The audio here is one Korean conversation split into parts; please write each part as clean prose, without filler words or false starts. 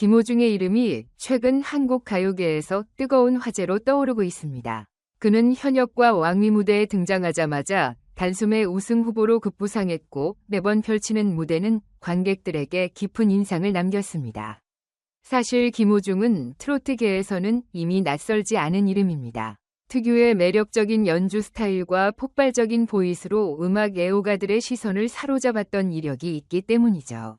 김호중의 이름이 최근 한국 가요계에서 뜨거운 화제로 떠오르고 있습니다. 그는 현역과 왕위 무대에 등장하자마자 단숨에 우승 후보로 급부상했고 매번 펼치는 무대는 관객들에게 깊은 인상을 남겼습니다. 사실 김호중은 트로트계에서는 이미 낯설지 않은 이름입니다. 특유의 매력적인 연주 스타일과 폭발적인 보이스로 음악 애호가들의 시선을 사로잡았던 이력이 있기 때문이죠.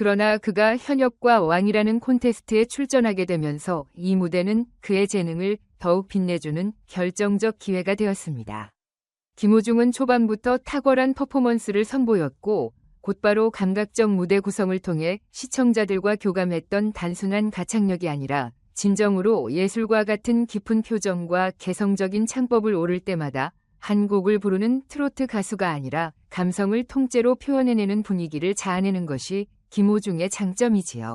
그러나 그가 현역과 왕이라는 콘테스트에 출전하게 되면서 이 무대는 그의 재능을 더욱 빛내주는 결정적 기회가 되었습니다. 김호중은 초반부터 탁월한 퍼포먼스를 선보였고 곧바로 감각적 무대 구성을 통해 시청자들과 교감했던 단순한 가창력이 아니라 진정으로 예술과 같은 깊은 표정과 개성적인 창법을 오를 때마다 한 곡을 부르는 트로트 가수가 아니라 감성을 통째로 표현해내는 분위기를 자아내는 것이 김호중의 장점이지요.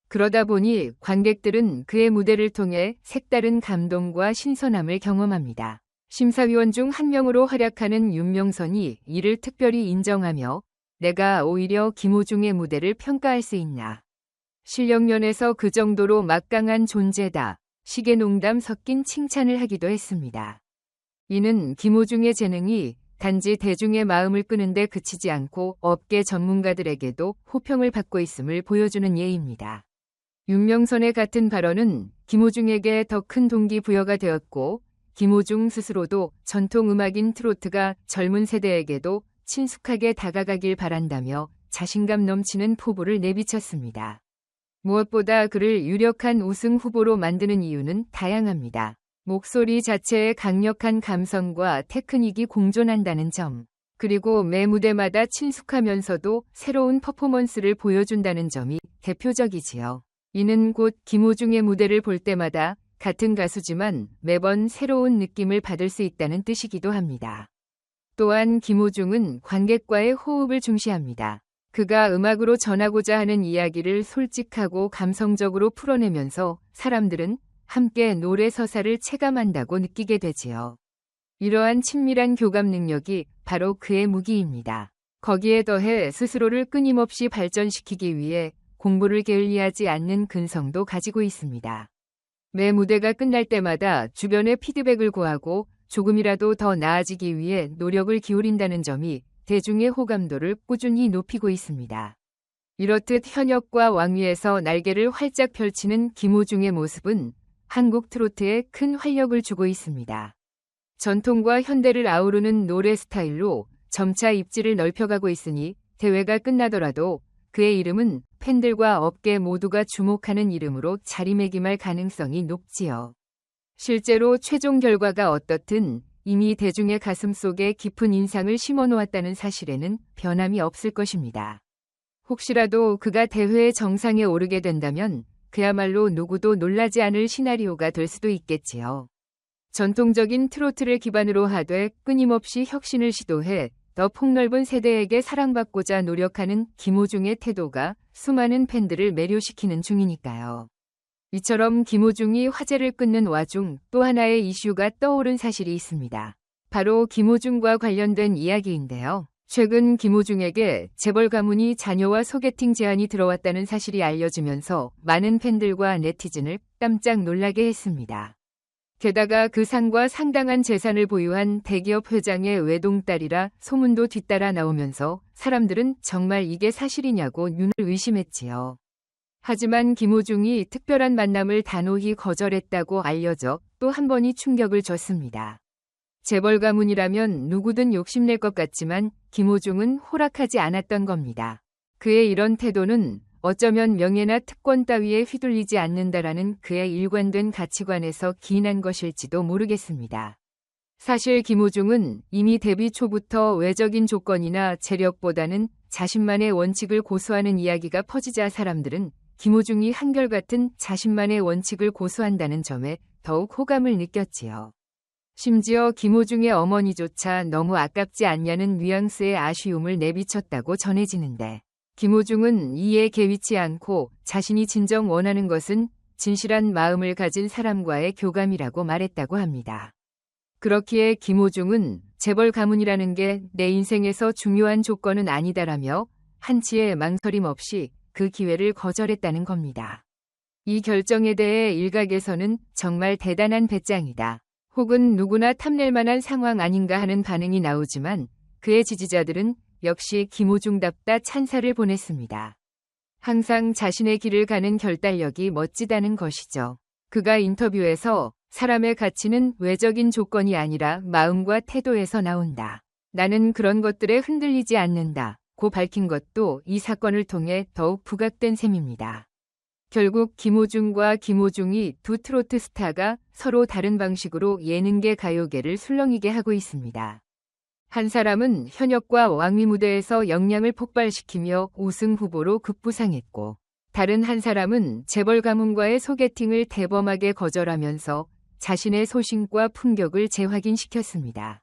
그러다 보니 관객들은 그의 무대를 통해 색다른 감동과 신선함을 경험합니다. 심사위원 중 한 명으로 활약하는 윤명선이 이를 특별히 인정하며 내가 오히려 김호중의 무대를 평가할 수 있나. 실력면에서 그 정도로 막강한 존재다. 식의 농담 섞인 칭찬을 하기도 했습니다. 이는 김호중의 재능이 단지 대중의 마음을 끄는데 그치지 않고 업계 전문가들에게도 호평을 받고 있음을 보여주는 예입니다. 윤명선의 같은 발언은 김호중에게 더 큰 동기부여가 되었고 김호중 스스로도 전통 음악인 트로트가 젊은 세대에게도 친숙하게 다가가길 바란다며 자신감 넘치는 포부를 내비쳤습니다. 무엇보다 그를 유력한 우승 후보로 만드는 이유는 다양합니다. 목소리 자체의 강력한 감성과 테크닉이 공존한다는 점, 그리고 매 무대마다 친숙하면서도 새로운 퍼포먼스를 보여준다는 점이 대표적이지요. 이는 곧 김호중의 무대를 볼 때마다 같은 가수지만 매번 새로운 느낌을 받을 수 있다는 뜻이기도 합니다. 또한 김호중은 관객과의 호흡을 중시합니다. 그가 음악으로 전하고자 하는 이야기를 솔직하고 감성적으로 풀어내면서 사람들은 함께 노래 서사를 체감한다고 느끼게 되지요. 이러한 친밀한 교감 능력이 바로 그의 무기입니다. 거기에 더해 스스로를 끊임없이 발전시키기 위해 공부를 게을리하지 않는 근성도 가지고 있습니다. 매 무대가 끝날 때마다 주변의 피드백을 구하고 조금이라도 더 나아지기 위해 노력을 기울인다는 점이 대중의 호감도를 꾸준히 높이고 있습니다. 이렇듯 현역과 왕위에서 날개를 활짝 펼치는 김호중의 모습은 한국 트로트에 큰 활력을 주고 있습니다. 전통과 현대를 아우르는 노래 스타일로 점차 입지를 넓혀가고 있으니 대회가 끝나더라도 그의 이름은 팬들과 업계 모두가 주목하는 이름으로 자리매김할 가능성이 높지요. 실제로 최종 결과가 어떻든 이미 대중의 가슴속에 깊은 인상을 심어놓았다는 사실에는 변함이 없을 것입니다. 혹시라도 그가 대회의 정상에 오르게 된다면 그야말로 누구도 놀라지 않을 시나리오가 될 수도 있겠지요. 전통적인 트로트를 기반으로 하되 끊임없이 혁신을 시도해 더 폭넓은 세대에게 사랑받고자 노력하는 김호중의 태도가 수많은 팬들을 매료시키는 중이니까요. 이처럼 김호중이 화제를 끊는 와중 또 하나의 이슈가 떠오른 사실이 있습니다. 바로 김호중과 관련된 이야기인데요. 최근 김호중에게 재벌 가문이 자녀와 소개팅 제안이 들어왔다는 사실이 알려지면서 많은 팬들과 네티즌을 깜짝 놀라게 했습니다. 게다가 그 상과 상당한 재산을 보유한 대기업 회장의 외동딸이라 소문도 뒤따라 나오면서 사람들은 정말 이게 사실이냐고 눈을 의심했지요. 하지만 김호중이 특별한 만남을 단호히 거절했다고 알려져 또 한 번이 충격을 줬습니다. 재벌 가문이라면 누구든 욕심낼 것 같지만 김호중은 허락하지 않았던 겁니다. 그의 이런 태도는 어쩌면 명예나 특권 따위에 휘둘리지 않는다라는 그의 일관된 가치관에서 기인한 것일지도 모르겠습니다. 사실 김호중은 이미 데뷔 초부터 외적인 조건이나 재력보다는 자신만의 원칙을 고수하는 이야기가 퍼지자 사람들은 김호중이 한결같은 자신만의 원칙을 고수한다는 점에 더욱 호감을 느꼈지요. 심지어 김호중의 어머니조차 너무 아깝지 않냐는 뉘앙스의 아쉬움을 내비쳤다고 전해지는데 김호중은 이에 개의치 않고 자신이 진정 원하는 것은 진실한 마음을 가진 사람과의 교감이라고 말했다고 합니다. 그렇기에 김호중은 재벌 가문이라는 게 내 인생에서 중요한 조건은 아니다라며 한치의 망설임 없이 그 기회를 거절했다는 겁니다. 이 결정에 대해 일각에서는 정말 대단한 배짱이다, 혹은 누구나 탐낼 만한 상황 아닌가 하는 반응이 나오지만 그의 지지자들은 역시 김호중답다 찬사를 보냈습니다. 항상 자신의 길을 가는 결단력이 멋지다는 것이죠. 그가 인터뷰에서 사람의 가치는 외적인 조건이 아니라 마음과 태도에서 나온다. 나는 그런 것들에 흔들리지 않는다 고 밝힌 것도 이 사건을 통해 더욱 부각된 셈입니다. 결국 김호중과 김호중이 두 트로트 스타가 서로 다른 방식으로 예능계 가요계를 술렁이게 하고 있습니다. 한 사람은 현역과 왕위 무대에서 역량을 폭발시키며 우승 후보로 급부상했고, 다른 한 사람은 재벌 가문과의 소개팅을 대범하게 거절하면서 자신의 소신과 품격을 재확인시켰습니다.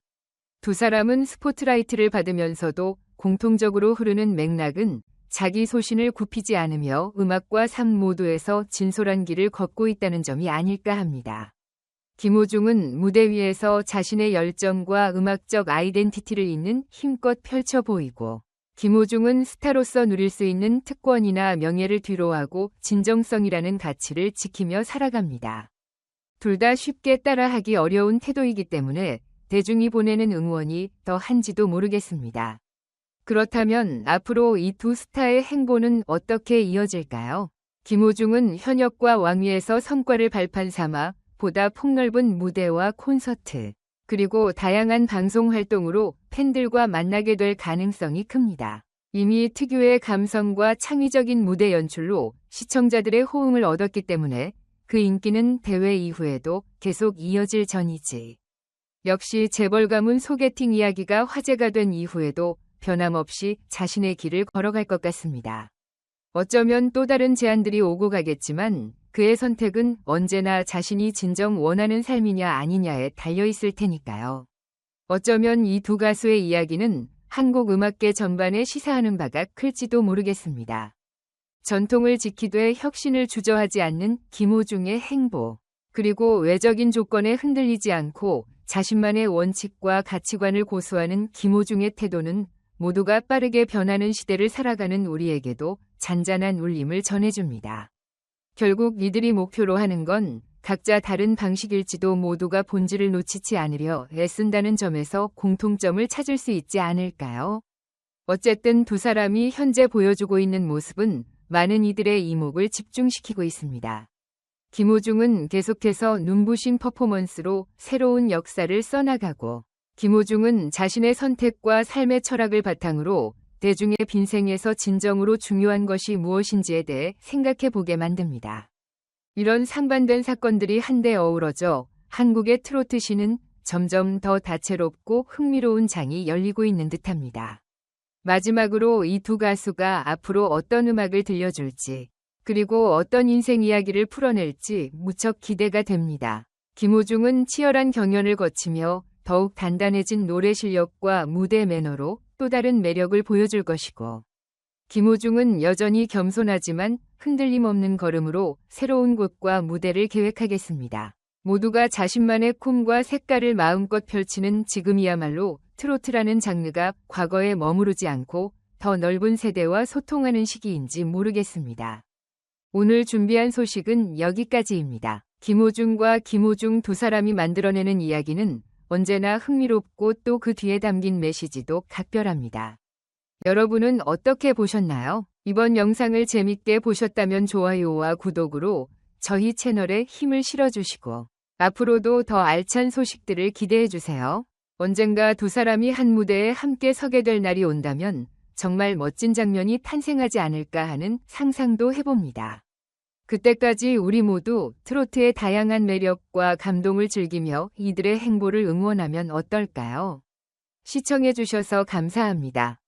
두 사람은 스포트라이트를 받으면서도 공통적으로 흐르는 맥락은 자기 소신을 굽히지 않으며 음악과 삶 모두에서 진솔한 길을 걷고 있다는 점이 아닐까 합니다. 김호중은 무대 위에서 자신의 열정과 음악적 아이덴티티를 있는 힘껏 펼쳐 보이고, 김호중은 스타로서 누릴 수 있는 특권이나 명예를 뒤로하고 진정성이라는 가치를 지키며 살아갑니다. 둘 다 쉽게 따라하기 어려운 태도이기 때문에 대중이 보내는 응원이 더한지도 모르겠습니다. 그렇다면 앞으로 이 두 스타의 행보는 어떻게 이어질까요? 김호중은 현역과 왕위에서 성과를 발판 삼아 보다 폭넓은 무대와 콘서트, 그리고 다양한 방송 활동으로 팬들과 만나게 될 가능성이 큽니다. 이미 특유의 감성과 창의적인 무대 연출로 시청자들의 호응을 얻었기 때문에 그 인기는 대회 이후에도 계속 이어질 전이지. 역시 재벌 가문 소개팅 이야기가 화제가 된 이후에도 변함없이 자신의 길을 걸어갈 것 같습니다. 어쩌면 또 다른 제안들이 오고 가겠지만 그의 선택은 언제나 자신이 진정 원하는 삶이냐 아니냐에 달려있을 테니까요. 어쩌면 이 두 가수의 이야기는 한국 음악계 전반에 시사하는 바가 클지도 모르겠습니다. 전통을 지키되 혁신을 주저하지 않는 김호중의 행보, 그리고 외적인 조건에 흔들리지 않고 자신만의 원칙과 가치관을 고수하는 김호중의 태도는 모두가 빠르게 변하는 시대를 살아가는 우리에게도 잔잔한 울림을 전해줍니다. 결국 이들이 목표로 하는 건 각자 다른 방식일지도 모두가 본질을 놓치지 않으려 애쓴다는 점에서 공통점을 찾을 수 있지 않을까요? 어쨌든 두 사람이 현재 보여주고 있는 모습은 많은 이들의 이목을 집중시키고 있습니다. 김호중은 계속해서 눈부신 퍼포먼스로 새로운 역사를 써나가고, 김호중은 자신의 선택과 삶의 철학을 바탕으로 대중의 빈생에서 진정으로 중요한 것이 무엇인지에 대해 생각해 보게 만듭니다. 이런 상반된 사건들이 한데 어우러져 한국의 트로트 씬은 점점 더 다채롭고 흥미로운 장이 열리고 있는 듯합니다. 마지막으로 이 두 가수가 앞으로 어떤 음악을 들려줄지, 그리고 어떤 인생 이야기를 풀어낼지 무척 기대가 됩니다. 김호중은 치열한 경연을 거치며 더욱 단단해진 노래 실력과 무대 매너로 또 다른 매력을 보여줄 것이고, 김호중은 여전히 겸손하지만 흔들림 없는 걸음으로 새로운 곳과 무대를 계획하겠습니다. 모두가 자신만의 꿈과 색깔을 마음껏 펼치는 지금이야말로 트로트라는 장르가 과거에 머무르지 않고 더 넓은 세대와 소통하는 시기인지 모르겠습니다. 오늘 준비한 소식은 여기까지입니다. 김호중과 김호중 두 사람이 만들어내는 이야기는 언제나 흥미롭고 또 그 뒤에 담긴 메시지도 각별합니다. 여러분은 어떻게 보셨나요? 이번 영상을 재밌게 보셨다면 좋아요와 구독으로 저희 채널에 힘을 실어주시고 앞으로도 더 알찬 소식들을 기대해주세요. 언젠가 두 사람이 한 무대에 함께 서게 될 날이 온다면 정말 멋진 장면이 탄생하지 않을까 하는 상상도 해봅니다. 그때까지 우리 모두 트로트의 다양한 매력과 감동을 즐기며 이들의 행보를 응원하면 어떨까요? 시청해주셔서 감사합니다.